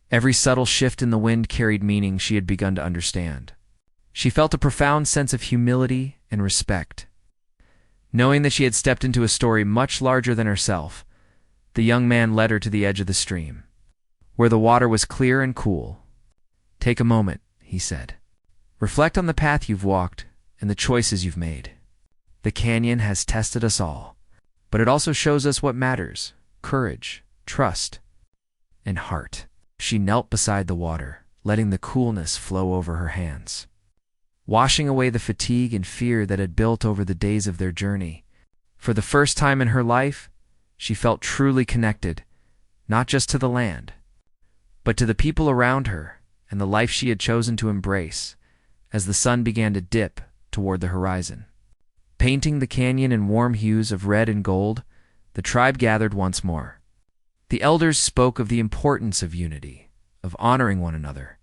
every subtle shift in the wind carried meaning she had begun to understand. She felt a profound sense of humility and respect. Knowing that she had stepped into a story much larger than herself, the young man led her to the edge of the stream, where the water was clear and cool. "Take a moment," he said. "Reflect on the path you've walked and the choices you've made. The canyon has tested us all, but it also shows us what matters: courage, trust, and heart." She knelt beside the water, letting the coolness flow over her hands, washing away the fatigue and fear that had built over the days of their journey. For the first time in her life, she felt truly connected, not just to the land, but to the people around her and the life she had chosen to embrace. As the sun began to dip toward the horizon, painting the canyon in warm hues of red and gold, the tribe gathered once more. The elders spoke of the importance of unity, of honoring one another,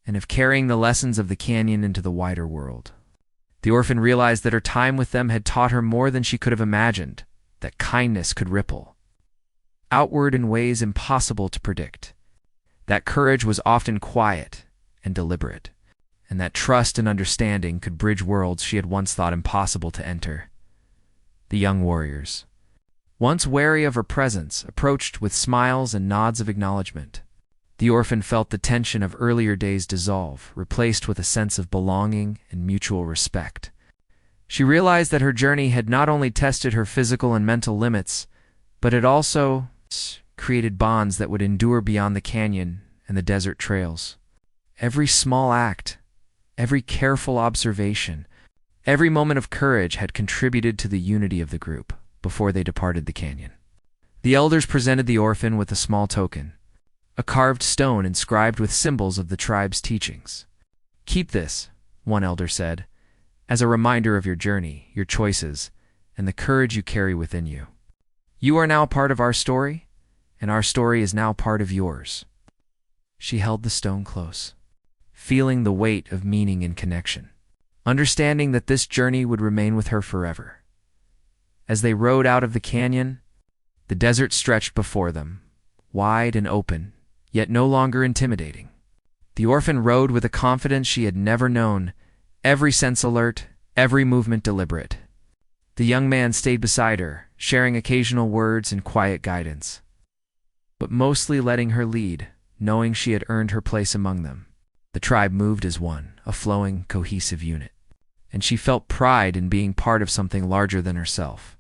and of carrying the lessons of the canyon into the wider world. The orphan realized that her time with them had taught her more than she could have imagined, that kindness could ripple outward in ways impossible to predict, that courage was often quiet and deliberate, and that trust and understanding could bridge worlds she had once thought impossible to enter. The young warriors, once wary of her presence, approached with smiles and nods of acknowledgement. The orphan felt the tension of earlier days dissolve, replaced with a sense of belonging and mutual respect. She realized that her journey had not only tested her physical and mental limits, but it also created bonds that would endure beyond the canyon and the desert trails. Every small act, every careful observation, every moment of courage had contributed to the unity of the group before they departed the canyon. The elders presented the orphan with a small token, a carved stone inscribed with symbols of the tribe's teachings. "Keep this," one elder said, "as a reminder of your journey, your choices, and the courage you carry within you. You are now part of our story, and our story is now part of yours." She held the stone close, feeling the weight of meaning and connection, understanding that this journey would remain with her forever. As they rode out of the canyon, the desert stretched before them, wide and open, yet no longer intimidating. The orphan rode with a confidence she had never known, every sense alert, every movement deliberate. The young man stayed beside her, sharing occasional words and quiet guidance, but mostly letting her lead, knowing she had earned her place among them. The tribe moved as one, a flowing, cohesive unit, and she felt pride in being part of something larger than herself.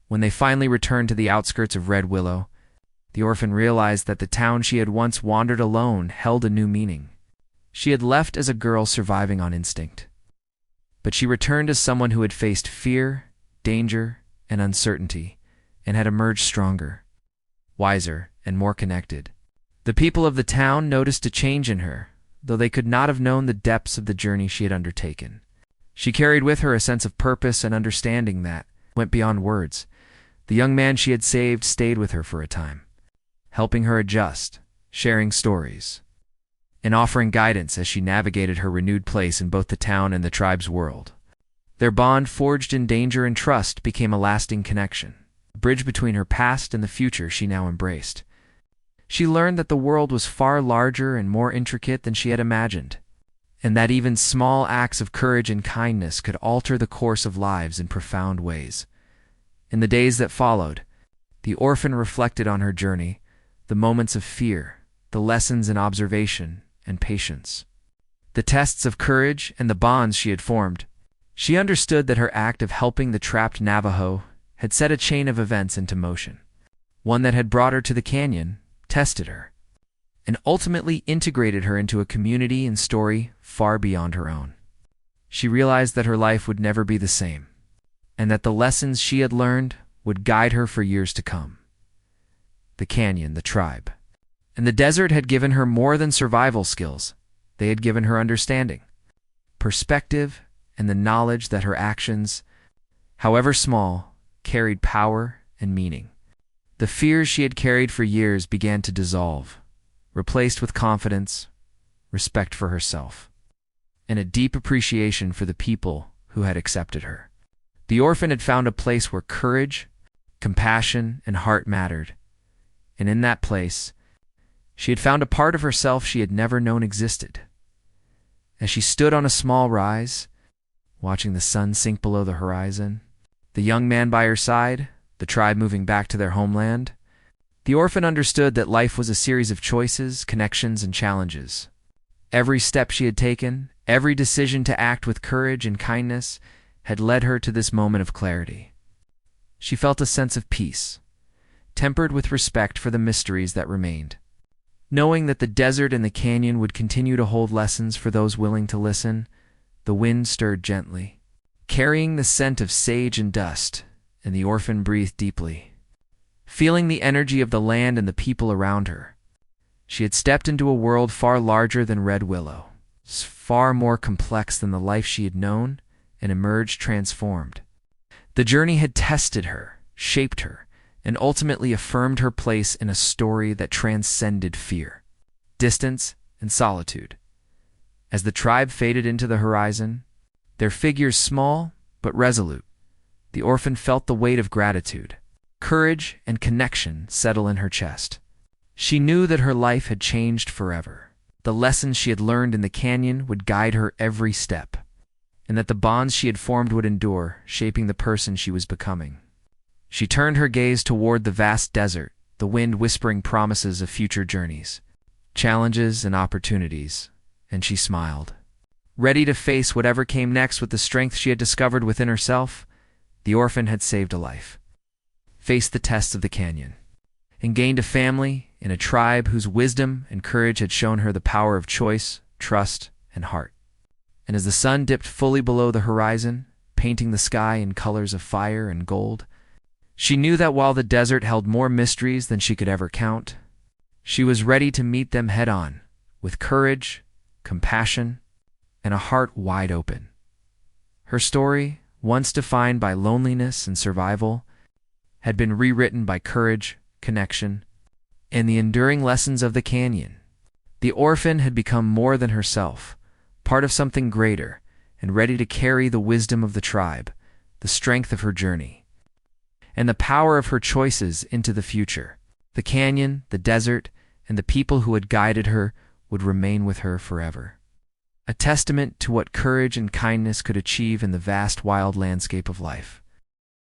When they finally returned to the outskirts of Red Willow, the orphan realized that the town she had once wandered alone held a new meaning. She had left as a girl surviving on instinct, but she returned as someone who had faced fear, danger, and uncertainty, and had emerged stronger, wiser, and more connected. The people of the town noticed a change in her, though they could not have known the depths of the journey she had undertaken. She carried with her a sense of purpose and understanding that went beyond words. The young man she had saved stayed with her for a time, helping her adjust, sharing stories, and offering guidance as she navigated her renewed place in both the town and the tribe's world. Their bond, forged in danger and trust, became a lasting connection, a bridge between her past and the future she now embraced. She learned that the world was far larger and more intricate than she had imagined, and that even small acts of courage and kindness could alter the course of lives in profound ways. In the days that followed, the orphan reflected on her journey, the moments of fear, the lessons in observation and patience, the tests of courage and the bonds she had formed. She understood that her act of helping the trapped Navajo had set a chain of events into motion, one that had brought her to the canyon, tested her, and ultimately integrated her into a community and story far beyond her own. She realized that her life would never be the same, and that the lessons she had learned would guide her for years to come. The canyon, the tribe, and the desert had given her more than survival skills. They had given her understanding, perspective, and the knowledge that her actions, however small, carried power and meaning. The fears she had carried for years began to dissolve, replaced with confidence, respect for herself, and a deep appreciation for the people who had accepted her. The orphan had found a place where courage, compassion, and heart mattered, and in that place, she had found a part of herself she had never known existed. As she stood on a small rise, watching the sun sink below the horizon, the young man by her side, the tribe moving back to their homeland, the orphan understood that life was a series of choices, connections, and challenges. Every step she had taken, every decision to act with courage and kindness, had led her to this moment of clarity. She felt a sense of peace, tempered with respect for the mysteries that remained. Knowing that the desert and the canyon would continue to hold lessons for those willing to listen, the wind stirred gently, carrying the scent of sage and dust, and the orphan breathed deeply. Feeling the energy of the land and the people around her, she had stepped into a world far larger than Red Willow, far more complex than the life she had known, and emerged transformed. The journey had tested her, shaped her, and ultimately affirmed her place in a story that transcended fear, distance, and solitude. As the tribe faded into the horizon, their figures small but resolute, the orphan felt the weight of gratitude, courage, and connection settle in her chest. She knew that her life had changed forever. The lessons she had learned in the canyon would guide her every step, and that the bonds she had formed would endure, shaping the person she was becoming. She turned her gaze toward the vast desert, the wind whispering promises of future journeys, challenges, and opportunities, and she smiled. Ready to face whatever came next with the strength she had discovered within herself, the orphan had saved a life, faced the tests of the canyon, and gained a family in a tribe whose wisdom and courage had shown her the power of choice, trust, and heart. And as the sun dipped fully below the horizon, painting the sky in colors of fire and gold, she knew that while the desert held more mysteries than she could ever count, she was ready to meet them head-on, with courage, compassion, and a heart wide open. Her story, once defined by loneliness and survival, had been rewritten by courage, connection, and the enduring lessons of the canyon. The orphan had become more than herself, part of something greater, and ready to carry the wisdom of the tribe, the strength of her journey, and the power of her choices into the future. The canyon, the desert, and the people who had guided her would remain with her forever, a testament to what courage and kindness could achieve in the vast wild landscape of life.